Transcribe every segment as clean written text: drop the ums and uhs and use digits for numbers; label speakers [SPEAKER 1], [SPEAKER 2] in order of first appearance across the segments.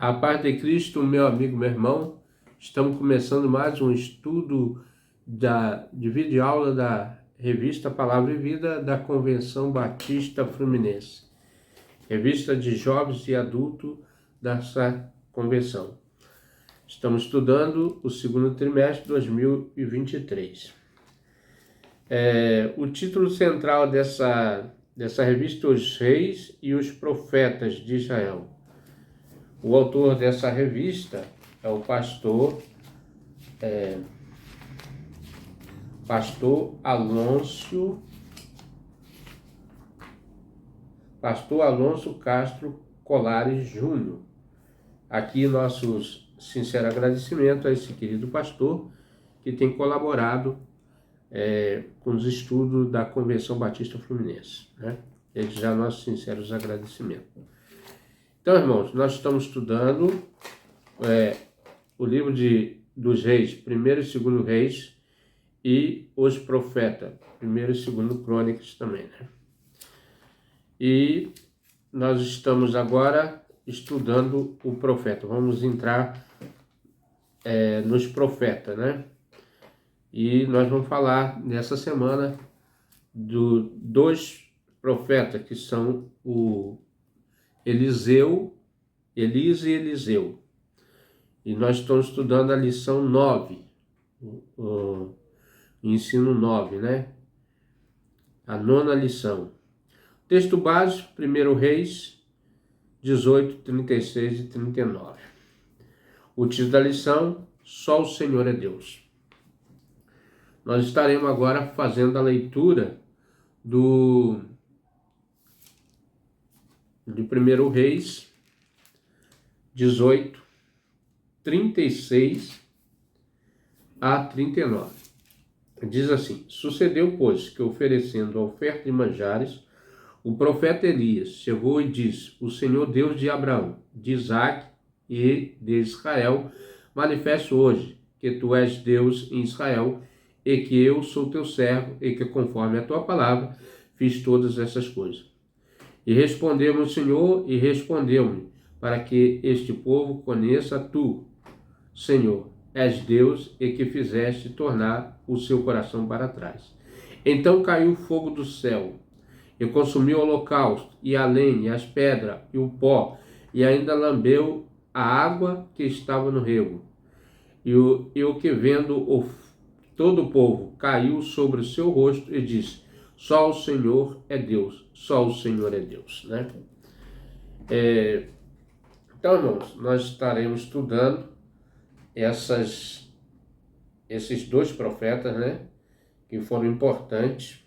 [SPEAKER 1] A paz de Cristo, meu amigo, meu irmão, estamos começando mais um estudo de videoaula da revista Palavra e Vida da Convenção Batista Fluminense, revista de jovens e adultos dessa convenção. Estamos estudando o segundo trimestre de 2023. O título central dessa revista é Os Reis e os Profetas de Israel. O autor dessa revista é o pastor Alonso Castro Colares Júnior. Aqui nosso sincero agradecimento a esse querido pastor que tem colaborado com os estudos da Convenção Batista Fluminense, né? Desde já nossos sinceros agradecimentos. Então, irmãos, nós estamos estudando o livro dos Reis, 1º e 2º Reis, e os Profetas, 1º e 2º Crônicas também, né? E nós estamos agora estudando o profeta. Vamos entrar nos profetas, né? E nós vamos falar nessa semana dois profetas, que são o Elise e Eliseu. E nós estamos estudando a lição 9, o ensino 9, né? A 9ª lição. Texto básico, 1 Reis 18, 36 e 39. O título da lição, Só o Senhor é Deus. Nós estaremos agora fazendo a leitura de 1 Reis 18, 36 a 39. Diz assim: Sucedeu, pois, que oferecendo a oferta de manjares, o profeta Elias chegou e disse: O Senhor Deus de Abraão, de Isaque e de Israel, manifeste hoje que tu és Deus em Israel, e que eu sou teu servo, e que conforme a tua palavra fiz todas essas coisas. E respondeu-me o Senhor, e respondeu-me, para que este povo conheça tu, Senhor, és Deus, e que fizeste tornar o seu coração para trás. Então caiu o fogo do céu, e consumiu o holocausto, e a lenha, e as pedras, e o pó, e ainda lambeu a água que estava no rego. E o que vendo todo o povo caiu sobre o seu rosto e disse: Só o Senhor é Deus, só o Senhor é Deus, né? Então, irmãos, nós estaremos estudando esses dois profetas, né? Que foram importantes,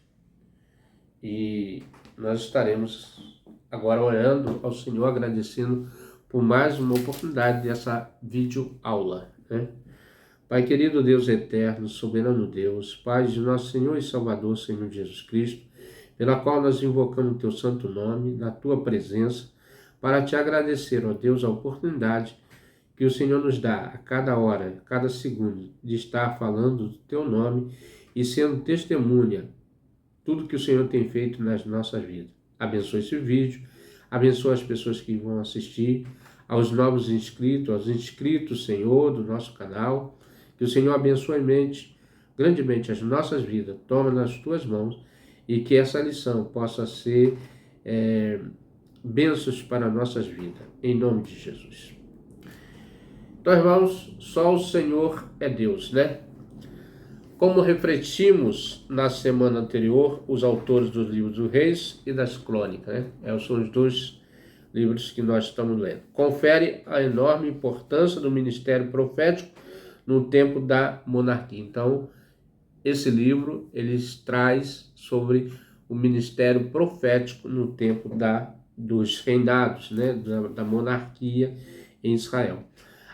[SPEAKER 1] e nós estaremos agora orando ao Senhor, agradecendo por mais uma oportunidade dessa videoaula, né? Pai querido, Deus eterno, soberano Deus, Pai de nosso Senhor e Salvador, Senhor Jesus Cristo, pela qual nós invocamos o teu santo nome, na tua presença, para te agradecer, ó Deus, a oportunidade que o Senhor nos dá a cada hora, a cada segundo, de estar falando do teu nome e sendo testemunha tudo que o Senhor tem feito nas nossas vidas. Abençoe esse vídeo, abençoe as pessoas que vão assistir, aos novos inscritos, aos inscritos, Senhor, do nosso canal. Que o Senhor abençoe grandemente as nossas vidas, toma nas tuas mãos, e que essa lição possa ser bênçãos para nossas vidas, em nome de Jesus. Então, irmãos, só o Senhor é Deus, né? Como refletimos na semana anterior, os autores dos livros dos Reis e das Crônicas, né? São os dois livros que nós estamos lendo. Confere a enorme importância do ministério profético no tempo da monarquia. Então, esse livro, ele traz sobre o ministério profético no tempo dos reinados, né? Da monarquia em Israel.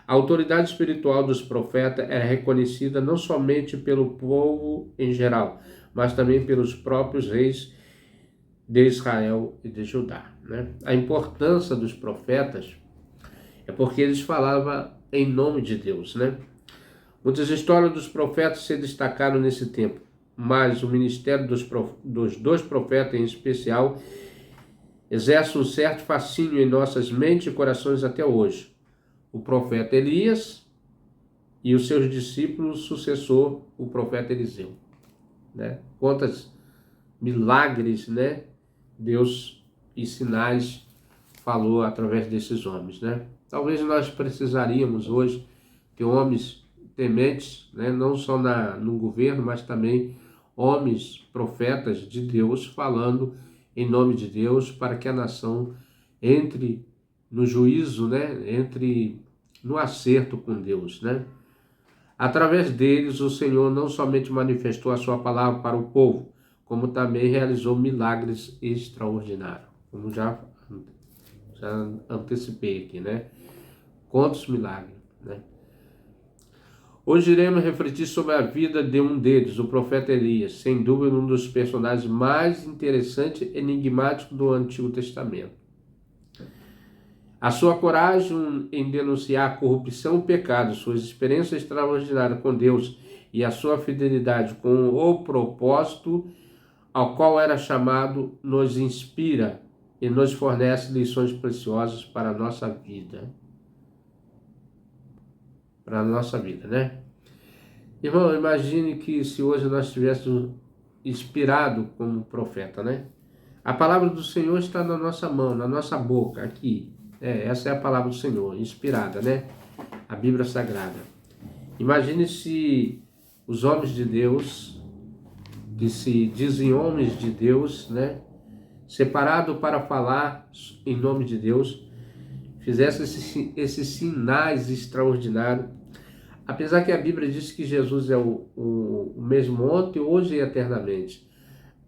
[SPEAKER 1] A autoridade espiritual dos profetas era reconhecida não somente pelo povo em geral, mas também pelos próprios reis de Israel e de Judá, né? A importância dos profetas é porque eles falavam em nome de Deus, né? Muitas histórias dos profetas se destacaram nesse tempo, mas o ministério dos dois profetas em especial exerce um certo fascínio em nossas mentes e corações até hoje. o profeta Elias, e os seus discípulos, sucessor, o profeta Eliseu. Né? Quantos milagres, né, Deus e sinais falou através desses homens. Né? Talvez nós precisaríamos hoje ter homens tementes, né, não só no governo, mas também homens, profetas de Deus, falando em nome de Deus para que a nação entre no juízo, né, entre no acerto com Deus, né? Através deles, o Senhor não somente manifestou a sua palavra para o povo, como também realizou milagres extraordinários, como já antecipei aqui, né? Quantos milagres, né? Hoje iremos refletir sobre a vida de um deles, o profeta Elias, sem dúvida um dos personagens mais interessantes e enigmáticos do Antigo Testamento. A sua coragem em denunciar a corrupção e o pecado, suas experiências extraordinárias com Deus e a sua fidelidade com o propósito ao qual era chamado, nos inspira e nos fornece lições preciosas para a nossa vida. Para a nossa vida, né? Irmão, imagine que se hoje nós estivéssemos inspirado como profeta, né? A palavra do Senhor está na nossa mão, na nossa boca, aqui. Essa é a palavra do Senhor, inspirada, né? A Bíblia Sagrada. Imagine se os homens de Deus, que se dizem homens de Deus, né? Separado para falar em nome de Deus, fizessem esses sinais extraordinários. Apesar que a Bíblia diz que Jesus é o mesmo ontem, hoje e eternamente.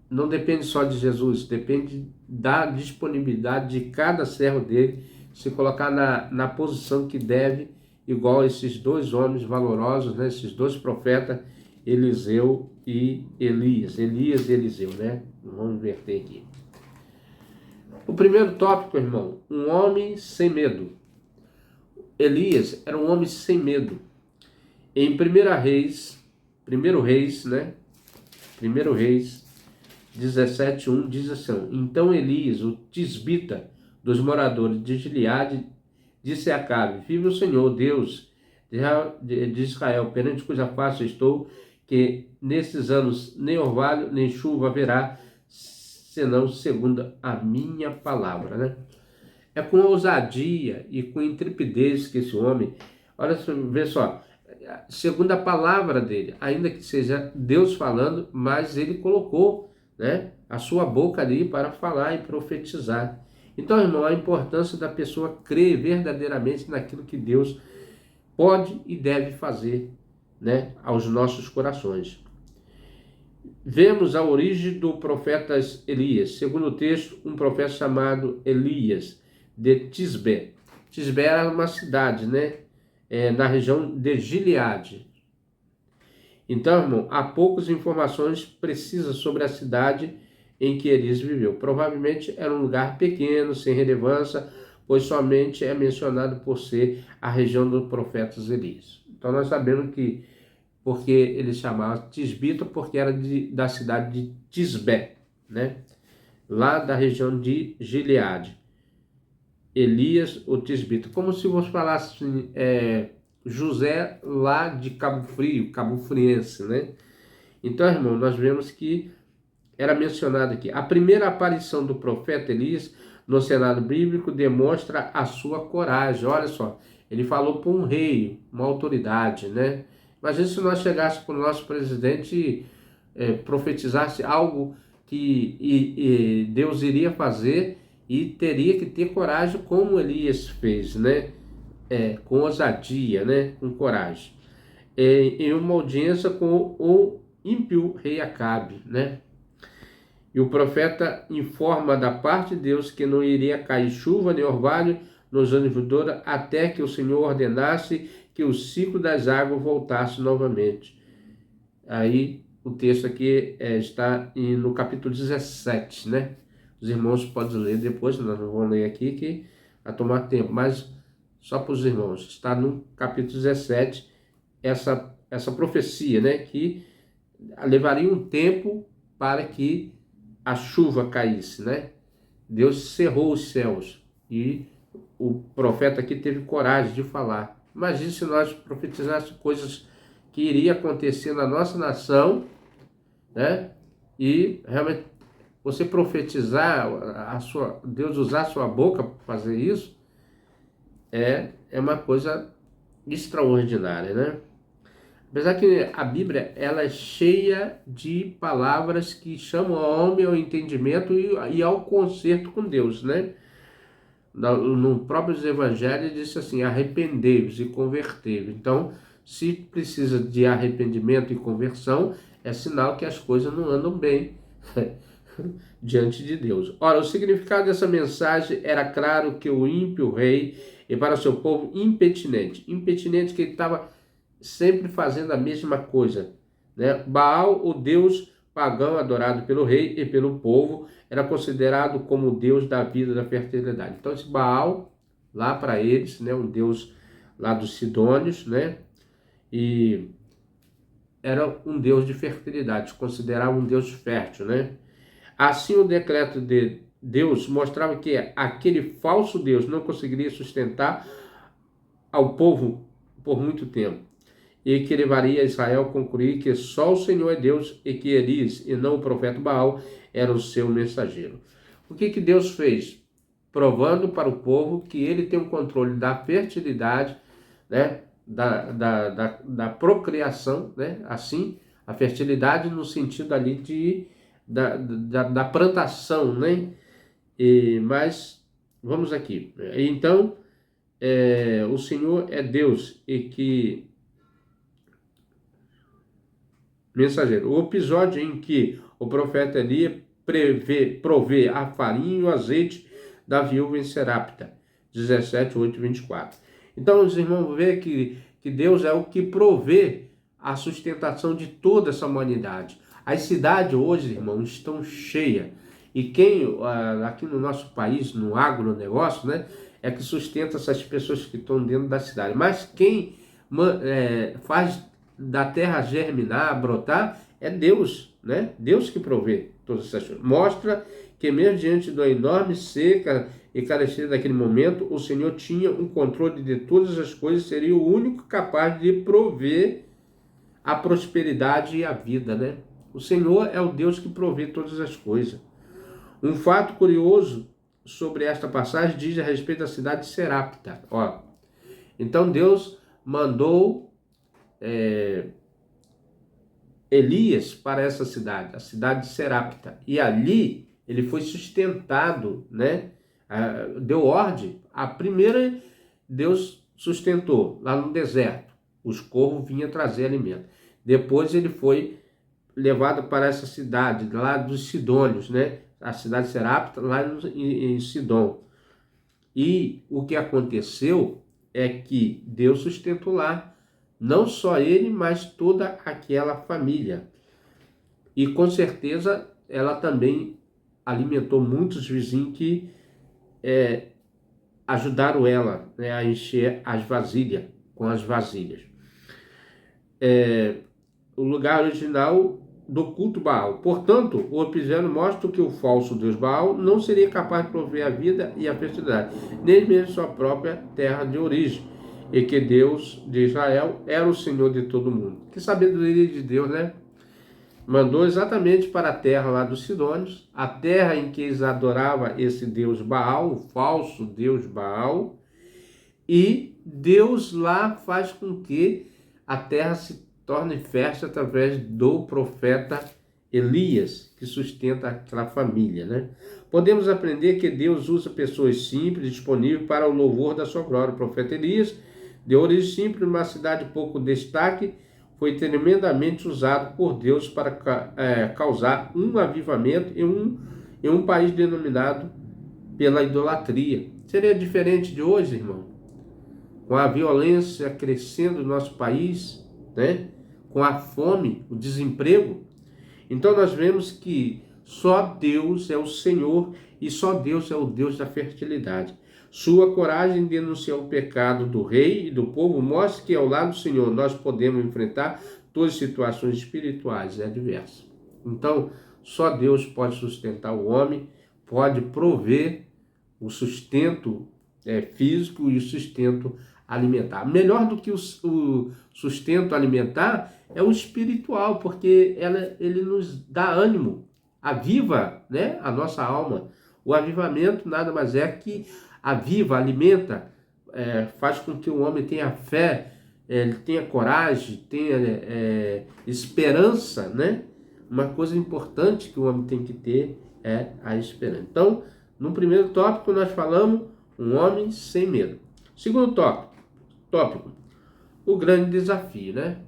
[SPEAKER 1] Não depende só de Jesus, depende da disponibilidade de cada servo dele se colocar na posição que deve, igual esses dois homens valorosos, né? Esses dois profetas, Eliseu e Elias. Elias e Eliseu, né? Vamos inverter aqui. O primeiro tópico, irmão, um homem sem medo. Elias era um homem sem medo. Em 1 Reis, né? 1 Reis 17:1 diz assim: Então Elias, o tisbita dos moradores de Gileade, disse a Acabe: Vive o Senhor, Deus de Israel, perante cuja face estou, que nesses anos nem orvalho nem chuva haverá, senão segundo a minha palavra, né? É com ousadia e com intrepidez que esse homem, olha, vê só, segundo a palavra dele, ainda que seja Deus falando, mas ele colocou, né, a sua boca ali para falar e profetizar. Então, irmão, a importância da pessoa crer verdadeiramente naquilo que Deus pode e deve fazer, né, aos nossos corações. Vemos a origem do profeta Elias. Segundo o texto, um profeta chamado Elias, de Tisbé. Tisbé era uma cidade, né, na região de Gileade. Então, irmão, há poucas informações precisas sobre a cidade em que Elias viveu. Provavelmente era um lugar pequeno, sem relevância, pois somente é mencionado por ser a região do profeta Elias. Então nós sabemos que, porque ele chamava Tisbita, porque era da cidade de Tisbé, né? Lá da região de Gileade. Elias, o Tisbita. Como se você falasse assim, José lá de Cabo Frio, Cabo Friense, né? Então, irmão, nós vemos que era mencionado aqui. A primeira aparição do profeta Elias no cenário bíblico demonstra a sua coragem. Olha só, ele falou para um rei, uma autoridade, né? Imagina se nós chegássemos para o nosso presidente e profetizasse algo que Deus iria fazer e teria que ter coragem como Elias fez, né? Com ousadia, né? Com coragem. Em uma audiência com o ímpio rei Acabe, né? E o profeta informa da parte de Deus que não iria cair chuva nem orvalho nos anos vindouros até que o Senhor ordenasse que o ciclo das águas voltasse novamente. Aí o texto aqui está no capítulo 17, né? Os irmãos podem ler depois, nós não vamos ler aqui que vai tomar tempo, mas só para os irmãos. Está no capítulo 17 essa profecia, né? Que levaria um tempo para que a chuva caísse, né? Deus cerrou os céus e o profeta aqui teve coragem de falar. Imagine se nós profetizássemos coisas que iriam acontecer na nossa nação, né? E realmente você profetizar, Deus usar a sua boca para fazer isso, é uma coisa extraordinária, né? Apesar que a Bíblia ela é cheia de palavras que chamam ao homem ao entendimento e ao conserto com Deus, né? No próprio Evangelho disse assim, arrependei-vos e convertei-vos. Então, se precisa de arrependimento e conversão, é sinal que as coisas não andam bem diante de Deus. Ora, o significado dessa mensagem era claro que o ímpio rei e para o seu povo impetinente que ele estava sempre fazendo a mesma coisa, né? Baal, o deus pagão adorado pelo rei e pelo povo, era considerado como o deus da vida, da fertilidade. Então esse Baal, lá para eles, né, um deus lá dos Sidônios, né, e era um deus de fertilidade, considerava um deus fértil, né? Assim o decreto de Deus mostrava que aquele falso deus não conseguiria sustentar ao povo por muito tempo, e que levaria Israel a concluir que só o Senhor é Deus e que Elias, e não o profeta Baal, era o seu mensageiro. O que Deus fez? Provando para o povo que ele tem o controle da fertilidade, né? da procriação, né? Assim, a fertilidade no sentido ali da plantação, né? Mas, vamos aqui. Então, o Senhor é Deus e que mensageiro. O episódio em que o profeta Elias provê a farinha e o azeite da viúva em Serapta, 17:8-24. Então, os irmãos veem que Deus é o que provê a sustentação de toda essa humanidade. As cidades hoje, irmãos, estão cheias. E quem, aqui no nosso país, no agronegócio, né, é que sustenta essas pessoas que estão dentro da cidade. Mas quem faz da terra germinar, brotar, é Deus, né? Deus que provê todas essas coisas. Mostra que mesmo diante da enorme seca e carestia daquele momento, o Senhor tinha um controle de todas as coisas, seria o único capaz de prover a prosperidade e a vida, né? O Senhor é o Deus que provê todas as coisas. Um fato curioso sobre esta passagem diz a respeito da cidade de Serapta. Então Deus mandou Elias para essa cidade, a cidade de Serapta, e ali ele foi sustentado, né? Deu ordem. A primeira Deus sustentou lá no deserto, os corvos vinham trazer alimento. Depois ele foi levado para essa cidade lá dos Sidônios, né? A cidade de Serapta, lá em Sidom. E o que aconteceu é que Deus sustentou lá não só ele, mas toda aquela família. E com certeza ela também alimentou muitos vizinhos que ajudaram ela, né, a encher as vasilhas, com as vasilhas. O lugar original do culto Baal. Portanto, o episódio mostra que o falso deus Baal não seria capaz de prover a vida e a fertilidade, nem mesmo sua própria terra de origem, e que Deus de Israel era o Senhor de todo mundo. Que sabedoria de Deus, né? Mandou exatamente para a terra lá dos Sidônios, a terra em que eles adoravam esse deus Baal, o falso deus Baal, e Deus lá faz com que a terra se torne fértil através do profeta Elias, que sustenta aquela família, né? Podemos aprender que Deus usa pessoas simples, disponíveis para o louvor da sua glória. O profeta Elias, de origem simples, numa cidade pouco destaque, foi tremendamente usado por Deus para causar um avivamento em um país denominado pela idolatria. Seria diferente de hoje, irmão? Com a violência crescendo no nosso país, né? Com a fome, o desemprego. Então nós vemos que só Deus é o Senhor e só Deus é o Deus da fertilidade. Sua coragem em denunciar o pecado do rei e do povo mostra que ao lado do Senhor nós podemos enfrentar todas as situações espirituais e adversas. Então, só Deus pode sustentar o homem, pode prover o sustento físico e o sustento alimentar. Melhor do que o sustento alimentar é o espiritual, porque ele nos dá ânimo, aviva, né, a nossa alma. O avivamento nada mais é que aviva, alimenta, faz com que o homem tenha fé, ele tenha coragem, tenha esperança, né? Uma coisa importante que o homem tem que ter é a esperança. Então, no primeiro tópico nós falamos um homem sem medo. Segundo tópico, o grande desafio, né?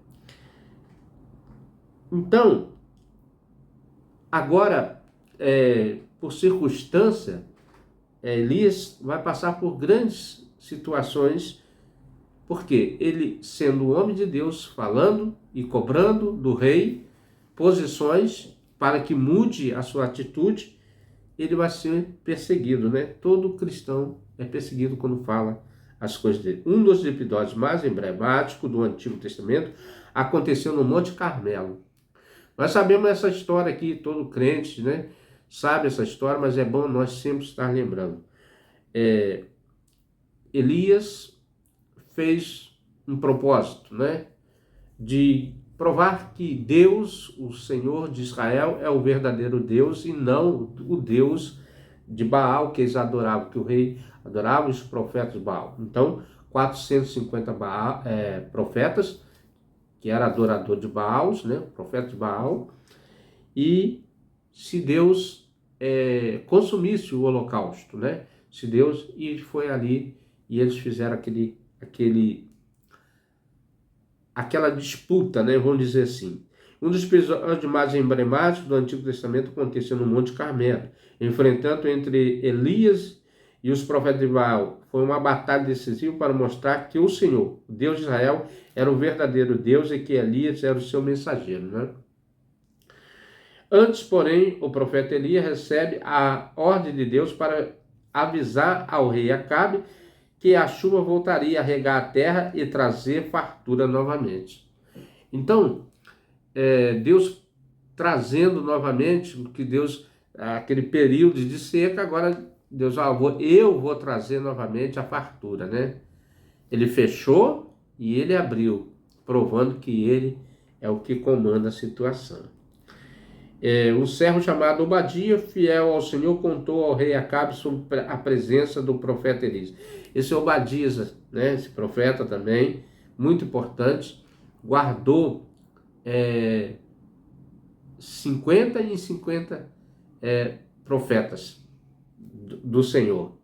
[SPEAKER 1] Então, agora, por circunstância, Elias vai passar por grandes situações, porque ele, sendo o homem de Deus, falando e cobrando do rei posições para que mude a sua atitude, ele vai ser perseguido, né? Todo cristão é perseguido quando fala as coisas dele. Um dos episódios mais emblemáticos do Antigo Testamento aconteceu no Monte Carmelo. Nós sabemos essa história aqui, todo crente, né, sabe essa história, mas é bom nós sempre estar lembrando. Elias fez um propósito, né, de provar que Deus, o Senhor de Israel, é o verdadeiro Deus e não o Deus de Baal, que eles adoravam, que o rei adorava os profetas de Baal. Então, 450 profetas, que era adorador de Baals, né, profeta de Baal, e se Deus consumisse o holocausto, né, se Deus, e foi ali, e eles fizeram aquela disputa, né, vamos dizer assim. Um dos episódios mais emblemáticos do Antigo Testamento aconteceu no Monte Carmelo, enfrentando entre Elias e os profetas de Baal. Foi uma batalha decisiva para mostrar que o Senhor, o Deus de Israel, era o verdadeiro Deus e que Elias era o seu mensageiro, né? Antes, porém, o profeta Elias recebe a ordem de Deus para avisar ao rei Acabe que a chuva voltaria a regar a terra e trazer fartura novamente. Então, Deus trazendo novamente, que Deus, aquele período de seca, agora Deus, eu vou trazer novamente a fartura, né? Ele fechou e ele abriu, provando que ele é o que comanda a situação. Um servo chamado Obadia, fiel ao Senhor, contou ao rei Acabe sobre a presença do profeta Elias. Esse Obadias, né, esse profeta também, muito importante, guardou 50 e 50 profetas do Senhor,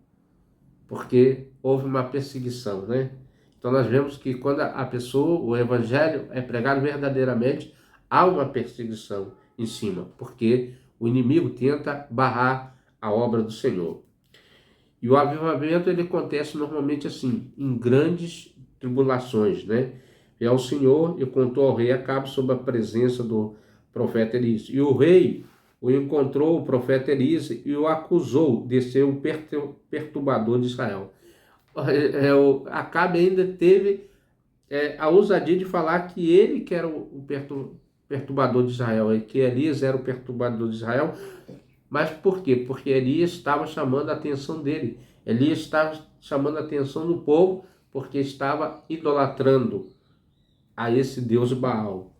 [SPEAKER 1] porque houve uma perseguição, né? Então nós vemos que quando a pessoa, o evangelho é pregado verdadeiramente, há uma perseguição em cima, porque o inimigo tenta barrar a obra do Senhor. E o avivamento, ele acontece normalmente assim, em grandes tribulações, né? E ao Senhor, e contou ao rei Acabe sobre a presença do profeta Elias. E o rei o encontrou, o profeta Elias, e o acusou de ser o perturbador de Israel. Acabe ainda teve a ousadia de falar que ele que era o perturbador de Israel, e que Elias era o perturbador de Israel. Mas por quê? Porque Elias estava chamando a atenção dele. Elias estava chamando a atenção do povo porque estava idolatrando a esse Deus Baal.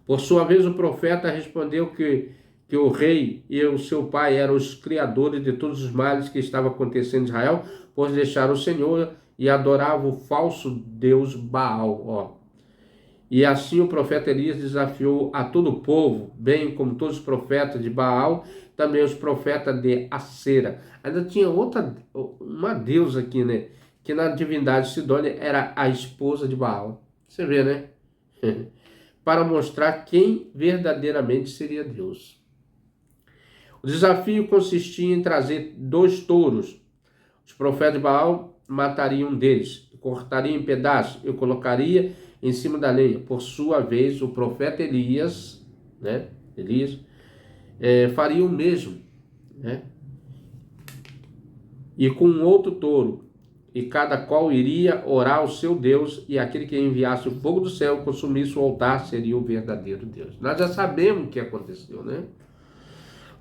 [SPEAKER 1] Por sua vez, o profeta respondeu que o rei e o seu pai eram os criadores de todos os males que estavam acontecendo em Israel, pois deixaram o Senhor e adoravam o falso Deus Baal. E assim o profeta Elias desafiou a todo o povo, bem como todos os profetas de Baal, também os profetas de Acera. Ainda tinha uma deusa aqui, né? Que na divindade Sidônia era a esposa de Baal. Você vê, né? Para mostrar quem verdadeiramente seria Deus. O desafio consistia em trazer 2 touros. Os profetas de Baal matariam um deles, cortariam em pedaços e colocaria em cima da lenha. Por sua vez, o profeta Elias, né? Faria o mesmo, né? E com um outro touro, e cada qual iria orar ao seu Deus, e aquele que enviasse o fogo do céu consumisse o altar seria o verdadeiro Deus. Nós já sabemos o que aconteceu, né?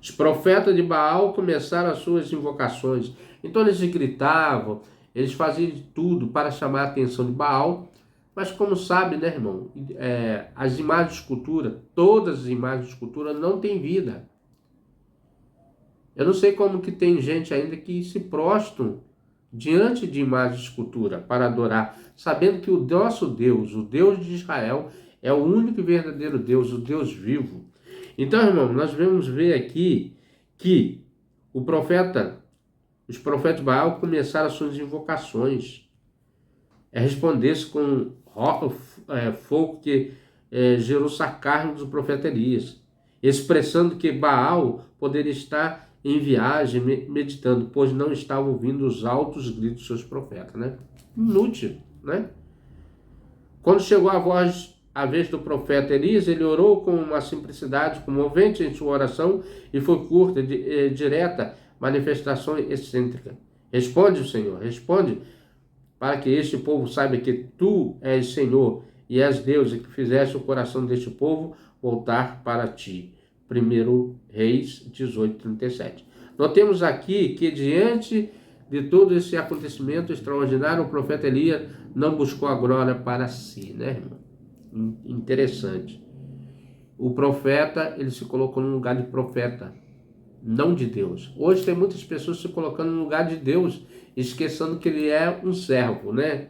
[SPEAKER 1] Os profetas de Baal começaram as suas invocações. Então eles gritavam, Eles faziam de tudo para chamar a atenção de Baal, mas como sabe, né, irmão, as imagens de escultura, todas as imagens de escultura não têm vida. Eu não sei como que tem gente ainda que se prostram diante de imagens de escultura para adorar, sabendo que o nosso Deus, o Deus de Israel, é o único e verdadeiro Deus, o Deus vivo. Então, irmão, nós vamos ver aqui que os profetas de Baal começaram as suas invocações. Responder-se com fogo que gerou sarcasmo do profeta Elias, expressando que Baal poderia estar em viagem, meditando, pois não estava ouvindo os altos gritos dos seus profetas, né? Inútil, né? Quando chegou a vez do profeta Elias, ele orou com uma simplicidade comovente em sua oração e foi curta, direta, manifestação excêntrica. Responde, Senhor, responde, para que este povo saiba que tu és Senhor e és Deus, e que fizeste o coração deste povo voltar para ti. 1 Reis 18:37. Notemos aqui que diante de todo esse acontecimento extraordinário, o profeta Elias não buscou a glória para si, né, irmão? Interessante. O profeta, ele se colocou no lugar de profeta, não de Deus. Hoje tem muitas pessoas se colocando no lugar de Deus, esquecendo que ele é um servo, né?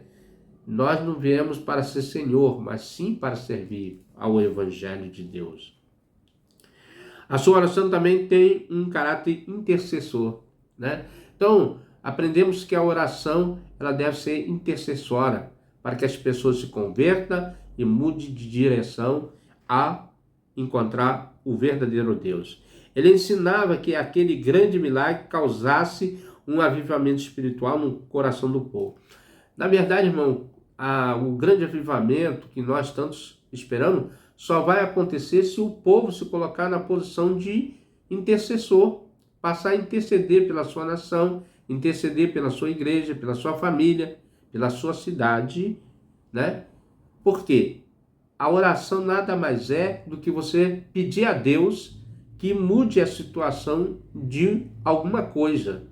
[SPEAKER 1] Nós não viemos para ser Senhor, mas sim para servir ao Evangelho de Deus. A sua oração também tem um caráter intercessor, né? Então, aprendemos que a oração ela deve ser intercessora, para que as pessoas se convertam e mudem de direção a encontrar o verdadeiro Deus. Ele ensinava que aquele grande milagre causasse um avivamento espiritual no coração do povo. Na verdade, irmão, o grande avivamento que nós tantos esperamos só vai acontecer se o povo se colocar na posição de intercessor, passar a interceder pela sua nação, interceder pela sua igreja, pela sua família, pela sua cidade, né? Por quê? A oração nada mais é do que você pedir a Deus que mude a situação de alguma coisa.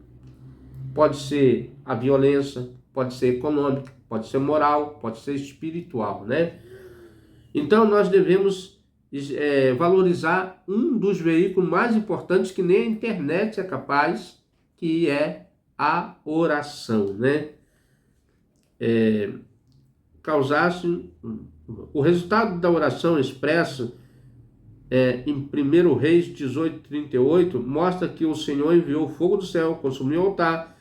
[SPEAKER 1] Pode ser a violência, pode ser econômica, pode ser moral, pode ser espiritual, né? Então nós devemos valorizar um dos veículos mais importantes que nem a internet é capaz, que é a oração, né? O resultado da oração expresso em 1 Reis 18:38 mostra que o Senhor enviou fogo do céu, consumiu o altar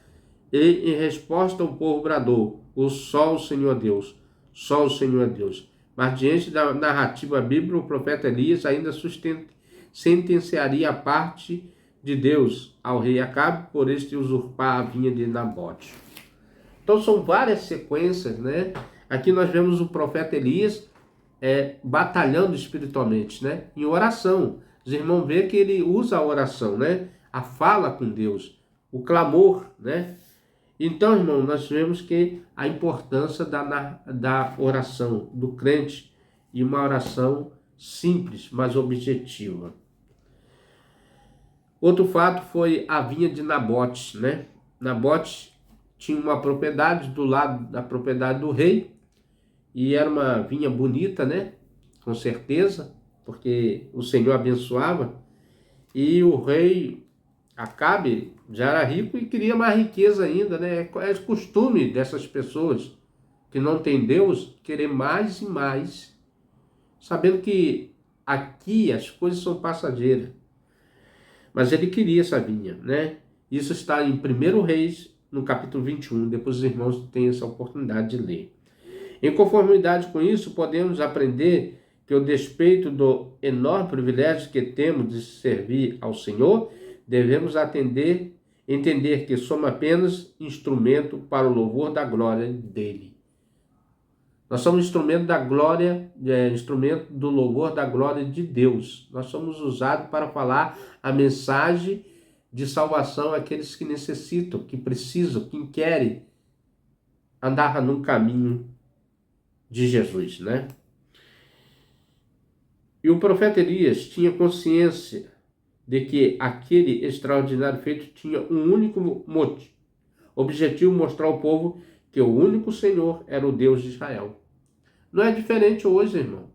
[SPEAKER 1] e em resposta o povo bradou: só o Senhor é Deus, só o Senhor é Deus. Mas diante da narrativa bíblica, o profeta Elias ainda sentenciaria a parte de Deus ao rei Acabe por este usurpar a vinha de Nabote. Então são várias sequências, né? Aqui nós vemos o profeta Elias batalhando espiritualmente, né? Em oração. Os irmãos veem que ele usa a oração, né? A fala com Deus, o clamor, né? Então, irmão, nós vemos que a importância da oração do crente, e uma oração simples, mas objetiva. Outro fato foi a vinha de Nabote, né? Nabote tinha uma propriedade do lado da propriedade do rei, e era uma vinha bonita, né? Com certeza, porque o Senhor abençoava, e o rei Acabe já era rico e queria mais riqueza ainda, né? É costume dessas pessoas que não têm Deus querer mais e mais, sabendo que aqui as coisas são passageiras. Mas ele queria essa vinha, né? Isso está em 1 Reis, no capítulo 21. Depois os irmãos têm essa oportunidade de ler. Em conformidade com isso, podemos aprender que, a despeito do enorme privilégio que temos de servir ao Senhor, devemos entender que somos apenas instrumento para o louvor da glória dele. Nós somos instrumento da glória, instrumento do louvor da glória de Deus. Nós somos usados para falar a mensagem de salvação àqueles que necessitam, que precisam, que querem andar no caminho de Jesus, né? E o profeta Elias tinha consciência de que aquele extraordinário feito tinha um único Objetivo mostrar ao povo que o único Senhor era o Deus de Israel. Não é diferente hoje, irmão.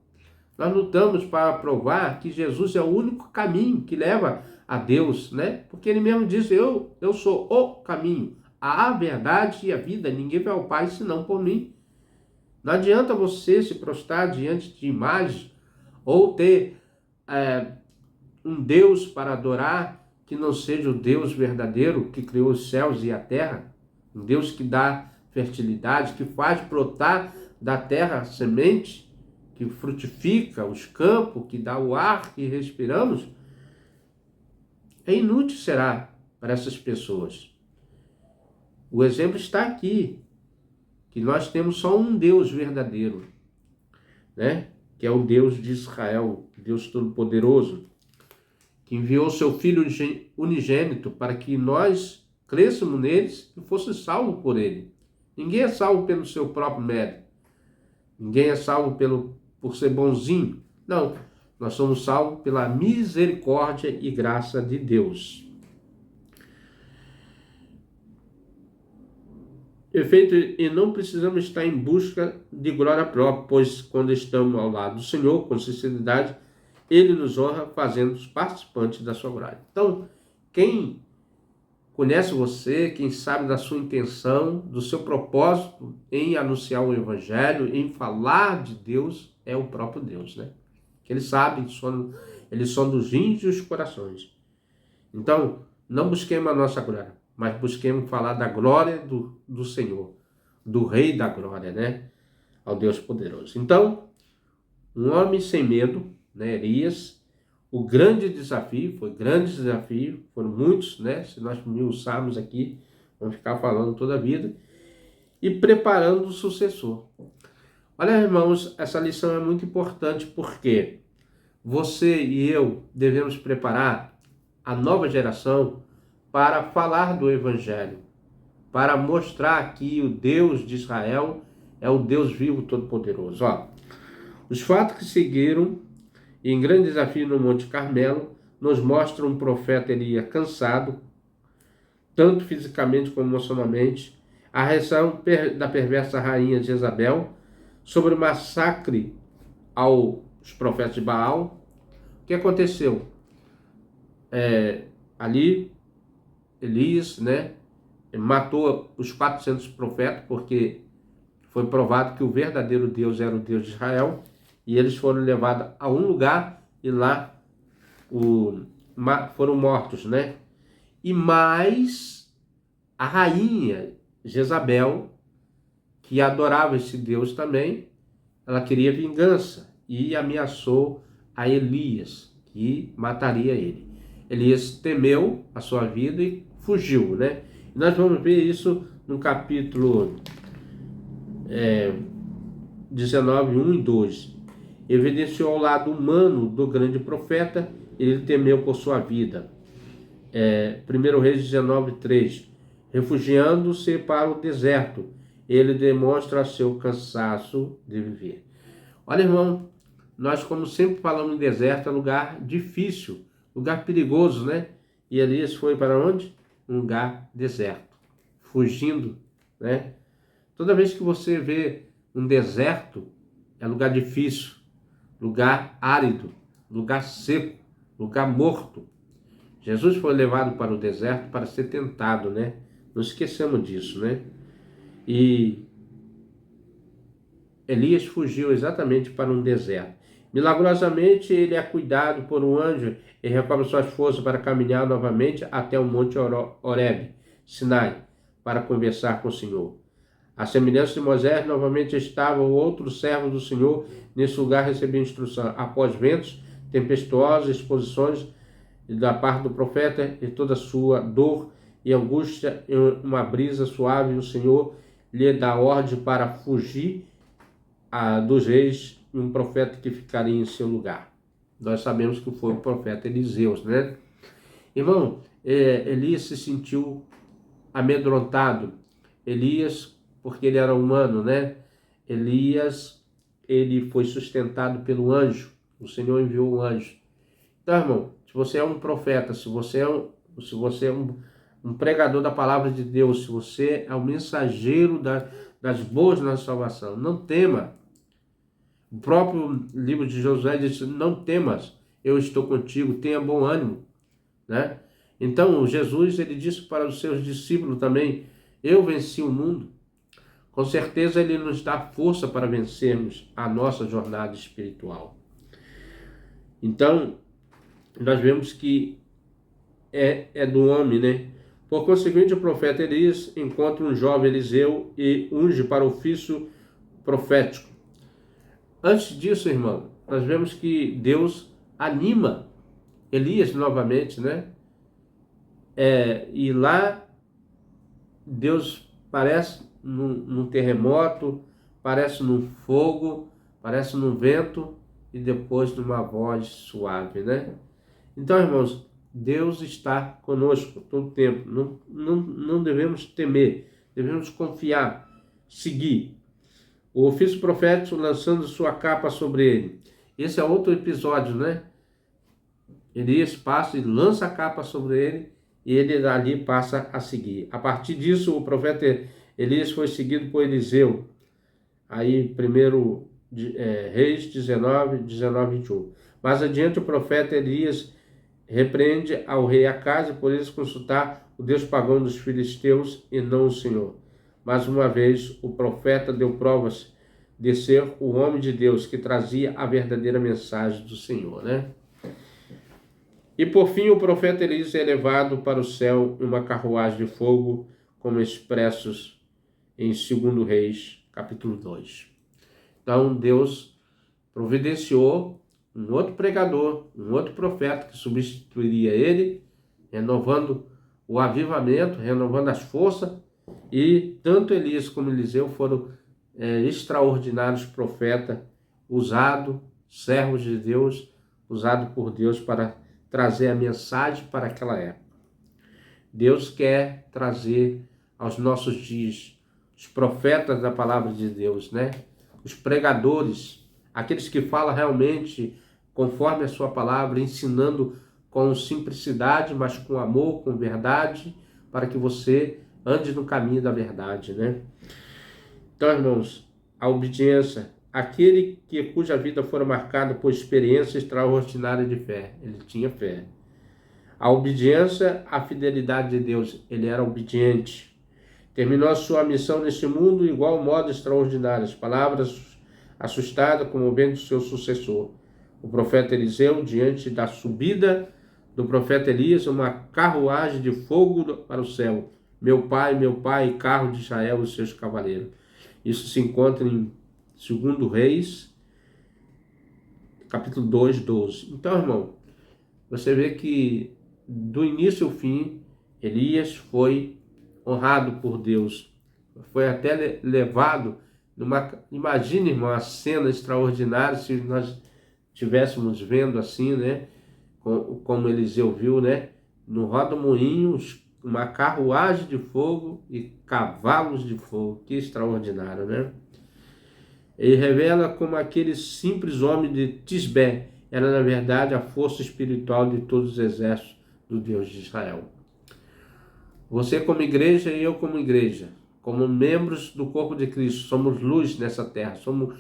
[SPEAKER 1] Nós lutamos para provar que Jesus é o único caminho que leva a Deus, né? Porque ele mesmo diz, eu sou o caminho, a verdade e a vida. Ninguém vai ao Pai senão por mim. Não adianta você se prostrar diante de imagens ou ter um Deus para adorar que não seja o Deus verdadeiro que criou os céus e a terra. Um Deus que dá fertilidade, que faz brotar da terra a semente, que frutifica os campos, que dá o ar que respiramos. É inútil será para essas pessoas. O exemplo está aqui, que nós temos só um Deus verdadeiro, né? Que é o Deus de Israel, Deus Todo-Poderoso, que enviou seu Filho unigênito para que nós crêssemos neles e fosse salvo por ele. Ninguém é salvo pelo seu próprio mérito. Ninguém é salvo por ser bonzinho. Não, nós somos salvos pela misericórdia e graça de Deus. Efeito, e não precisamos estar em busca de glória própria, pois quando estamos ao lado do Senhor, com sinceridade, Ele nos honra fazendo-nos participantes da sua glória. Então, quem conhece você, quem sabe da sua intenção, do seu propósito em anunciar o Evangelho, em falar de Deus, é o próprio Deus, né? Que Ele sabe, Ele sonda os rins e os corações. Então, não busquemos a nossa glória, mas busquemos falar da glória do Senhor, do Rei da glória, né? Ao Deus poderoso. Então, um homem sem medo, né? Elias, o grande desafio, foram muitos, né? Se nós esmiuçarmos aqui, vamos ficar falando toda a vida, e preparando o sucessor. Olha, irmãos, essa lição é muito importante porque você e eu devemos preparar a nova geração para falar do Evangelho, para mostrar que o Deus de Israel é o Deus vivo todo-poderoso. Os fatos que seguiram em grande desafio no Monte Carmelo nos mostram um profeta Elias cansado, tanto fisicamente como emocionalmente, a reação da perversa rainha Jezabel sobre o massacre aos profetas de Baal. O que aconteceu? Ali, Elias, né, matou os 400 profetas, porque foi provado que o verdadeiro Deus era o Deus de Israel, e eles foram levados a um lugar e lá foram mortos, né? E mais a rainha Jezabel, que adorava esse Deus também, ela queria vingança e ameaçou a Elias, que mataria ele. Elias temeu a sua vida e fugiu, né? E nós vamos ver isso no capítulo 19, 1 e 2. Evidenciou o lado humano do grande profeta, ele temeu por sua vida. 1 Reis 19, 3. Refugiando-se para o deserto, ele demonstra seu cansaço de viver. Olha, irmão, nós, como sempre falamos em deserto, é lugar difícil, lugar perigoso, né? E Elias foi para onde? Um lugar deserto, fugindo, né? Toda vez que você vê um deserto, é lugar difícil, lugar árido, lugar seco, lugar morto. Jesus foi levado para o deserto para ser tentado, né? Não esqueçamos disso, né? E Elias fugiu exatamente para um deserto. Milagrosamente, ele é cuidado por um anjo e recobra suas forças para caminhar novamente até o Monte Horebe, Sinai, para conversar com o Senhor. A semelhança de Moisés, novamente estava o outro servo do Senhor nesse lugar recebendo instrução. Após ventos tempestuosos, exposições da parte do profeta e toda a sua dor e angústia, em uma brisa suave, o Senhor lhe dá ordem para fugir dos reis e um profeta que ficaria em seu lugar. Nós sabemos que foi o profeta Eliseu, né? Irmão, Elias se sentiu amedrontado. Elias, porque ele era humano, né? Elias, ele foi sustentado pelo anjo. O Senhor enviou um anjo. Então, irmão, se você é um profeta, se você é um pregador da palavra de Deus, se você é o mensageiro das boas na salvação, não tema. O próprio livro de Josué diz: não temas, eu estou contigo, tenha bom ânimo, né? Então, Jesus, ele disse para os seus discípulos também: eu venci o mundo. Com certeza, ele nos dá força para vencermos a nossa jornada espiritual. Então, nós vemos que é do homem, né? Por conseguinte, o profeta Elias encontra um jovem Eliseu e unge para o ofício profético. Antes disso, irmão, nós vemos que Deus anima Elias novamente, né? E lá Deus parece num terremoto, parece num fogo, parece num vento e depois numa voz suave, né? Então, irmãos, Deus está conosco todo o tempo. Não devemos temer, devemos confiar, seguir. O ofício profético lançando sua capa sobre ele. Esse é outro episódio, né? Elias passa e lança a capa sobre ele e ele dali passa a seguir. A partir disso, o profeta Elias foi seguido por Eliseu. Aí, 1 Reis 19, 21. Mais adiante, o profeta Elias repreende ao rei Acabe por isso consultar o Deus pagão dos filisteus e não o Senhor. Mais uma vez, o profeta deu provas de ser o homem de Deus que trazia a verdadeira mensagem do Senhor, né? E por fim, o profeta Elias é levado para o céu em uma carruagem de fogo, como expressos em 2 Reis, capítulo 2. Então, Deus providenciou um outro pregador, um outro profeta que substituiria ele, renovando o avivamento, renovando as forças, e tanto Elias como Eliseu foram extraordinários profetas, servos de Deus, usados por Deus para trazer a mensagem para aquela época. Deus quer trazer aos nossos dias os profetas da palavra de Deus, né? Os pregadores, aqueles que falam realmente conforme a sua palavra, ensinando com simplicidade, mas com amor, com verdade, para que você ande no caminho da verdade, né? Então, irmãos, a obediência, aquele cuja vida foi marcada por experiência extraordinária de fé, ele tinha fé. A obediência, a fidelidade de Deus, ele era obediente. Terminou a sua missão neste mundo igual modo extraordinário, as palavras assustadas como o vento do seu sucessor. O profeta Eliseu, diante da subida do profeta Elias, uma carruagem de fogo para o céu. Meu pai, carro de Israel e seus cavaleiros. Isso se encontra em 2 Reis, capítulo 2, 12. Então, irmão, você vê que do início ao fim, Elias foi honrado por Deus. Foi até levado imagine, irmão, a cena extraordinária se nós estivéssemos vendo assim, né? Como Eliseu viu, né? No roda-moinho, uma carruagem de fogo e cavalos de fogo. Que extraordinário, né? Ele revela como aquele simples homem de Tisbé era, na verdade, a força espiritual de todos os exércitos do Deus de Israel. Você como igreja e eu como igreja, como membros do corpo de Cristo, somos luz nessa terra, somos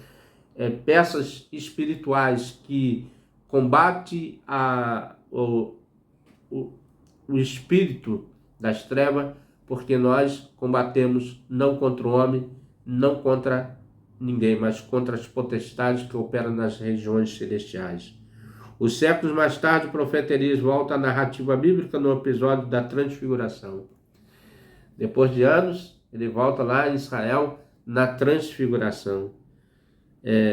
[SPEAKER 1] peças espirituais que combatem o espírito das trevas, porque nós combatemos não contra o homem, não contra ninguém, mas contra as potestades que operam nas regiões celestiais. Os séculos mais tarde, o profeta Elias volta à narrativa bíblica no episódio da transfiguração. Depois de anos, ele volta lá em Israel na transfiguração.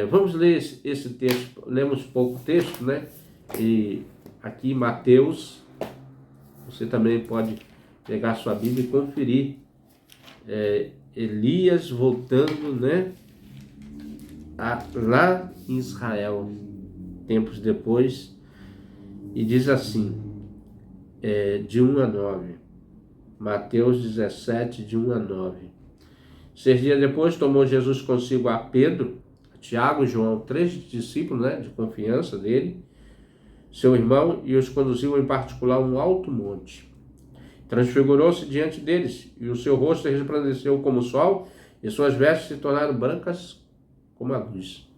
[SPEAKER 1] Vamos ler esse texto, lemos pouco texto, né? E aqui Mateus, você também pode pegar sua Bíblia e conferir. Elias voltando, né? Lá em Israel, tempos depois, e diz assim, de 1 a 9, Mateus 17, de 1 a 9. 6 dias depois, tomou Jesus consigo a Pedro, Tiago e João, 3 discípulos, né, de confiança dele, seu irmão, e os conduziu em particular a um alto monte. Transfigurou-se diante deles, e o seu rosto resplandeceu como o sol, e suas vestes se tornaram brancas como a luz.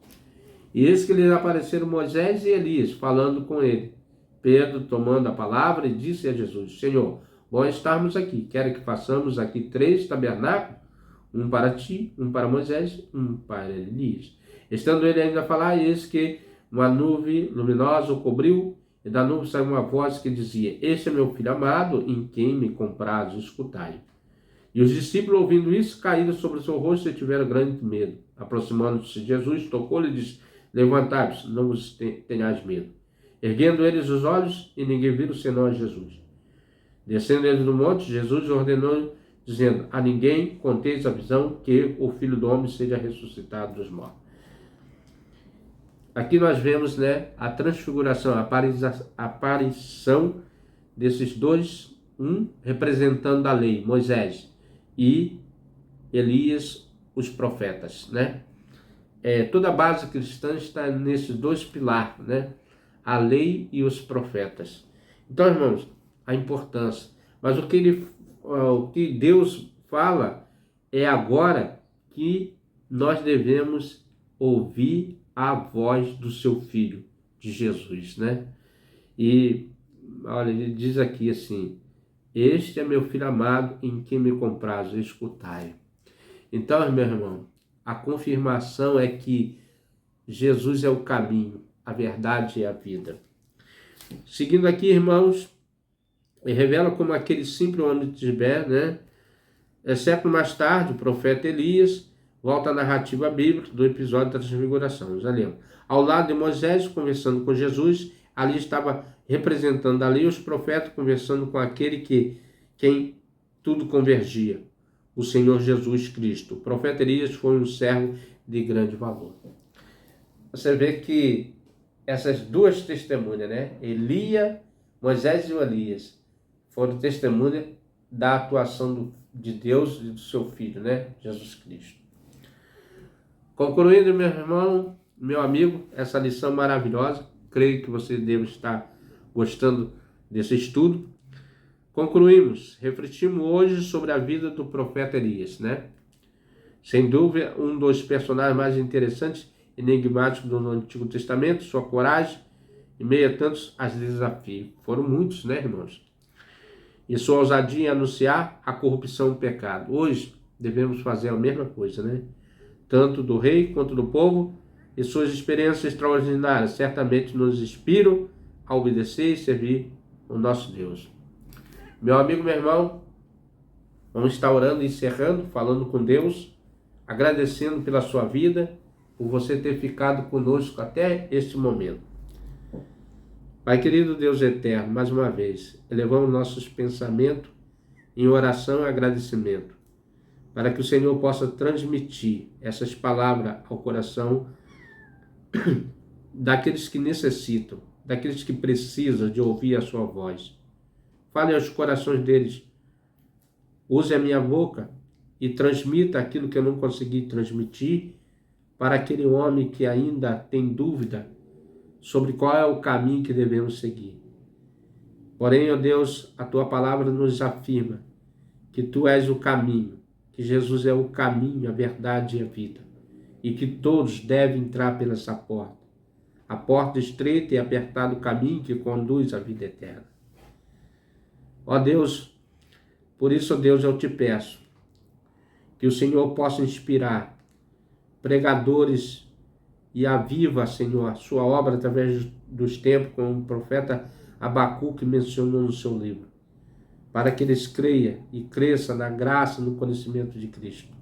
[SPEAKER 1] E eis que lhes apareceram Moisés e Elias, falando com ele. Pedro, tomando a palavra, e disse a Jesus: Senhor, bom estarmos aqui. Quero que façamos aqui 3 tabernáculos, um para ti, um para Moisés, um para Elias. Estando ele ainda a falar, eis que uma nuvem luminosa o cobriu, e da nuvem saiu uma voz que dizia: Este é meu filho amado, em quem me compraz, escutai. E os discípulos, ouvindo isso, caíram sobre o seu rosto e tiveram grande medo. Aproximando-se de Jesus, tocou-lhe e disse: Levantai-vos, não vos tenhais medo. Erguendo eles os olhos, e ninguém viram senão a Jesus. Descendo eles do monte, Jesus ordenou, dizendo: A ninguém conteis a visão que o Filho do Homem seja ressuscitado dos mortos. Aqui nós vemos, a transfiguração, a aparição desses dois, um representando a lei, Moisés, e Elias, os profetas, toda a base cristã está nesses 2 pilares, a lei e os profetas. Então, irmãos, a importância. Mas o que Deus fala é agora que nós devemos ouvir a voz do seu Filho, de Jesus, E, olha, ele diz aqui assim: Este é meu Filho amado, em quem me compraz, escutai. Então, meu irmão, a confirmação é que Jesus é o caminho, a verdade e a vida. Seguindo aqui, irmãos, ele revela como aquele simples homem de Tibé, século mais tarde, o profeta Elias, volta à narrativa bíblica do episódio da transfiguração. Já lembro. Ao lado de Moisés, conversando com Jesus, ali estava representando ali os profetas, conversando com aquele quem tudo convergia, o Senhor Jesus Cristo. O profeta Elias foi um servo de grande valor. Você vê que essas 2 testemunhas, Moisés e Elias, foram testemunhas da atuação de Deus e do seu Filho, Jesus Cristo. Concluindo, meu irmão, meu amigo, essa lição maravilhosa, creio que você deve estar gostando desse estudo. Concluímos, refletimos hoje sobre a vida do profeta Elias, Sem dúvida, um dos personagens mais interessantes e enigmáticos do Antigo Testamento, sua coragem, em meio a tantos desafios. Foram muitos, irmãos? E sua ousadia em anunciar a corrupção e o pecado. Hoje, devemos fazer a mesma coisa, Tanto do rei quanto do povo, e suas experiências extraordinárias certamente nos inspiram a obedecer e servir o nosso Deus. Meu amigo, meu irmão, vamos estar orando e encerrando, falando com Deus, agradecendo pela sua vida, por você ter ficado conosco até este momento. Pai querido Deus eterno, mais uma vez, elevamos nossos pensamentos em oração e agradecimento, para que o Senhor possa transmitir essas palavras ao coração daqueles que necessitam, daqueles que precisam de ouvir a sua voz. Fale aos corações deles. Use a minha boca e transmita aquilo que eu não consegui transmitir para aquele homem que ainda tem dúvida sobre qual é o caminho que devemos seguir. Porém, ó Deus, a tua palavra nos afirma que tu és o caminho, que Jesus é o caminho, a verdade e a vida, e que todos devem entrar pela essa porta. A porta estreita e apertada, o caminho que conduz à vida eterna. Ó Deus, por isso, ó Deus, eu te peço que o Senhor possa inspirar pregadores e aviva, Senhor, a sua obra através dos tempos, como o profeta Abacuque mencionou no seu livro, para que eles creiam e cresçam na graça e no conhecimento de Cristo.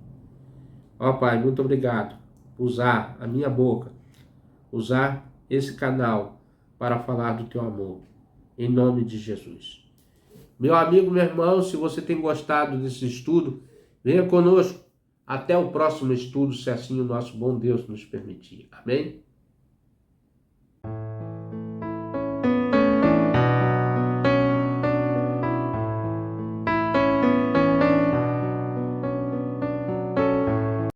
[SPEAKER 1] Ó Pai, muito obrigado por usar a minha boca, usar esse canal para falar do teu amor, em nome de Jesus. Meu amigo, meu irmão, se você tem gostado desse estudo, venha conosco. Até o próximo estudo, se assim o nosso bom Deus nos permitir. Amém?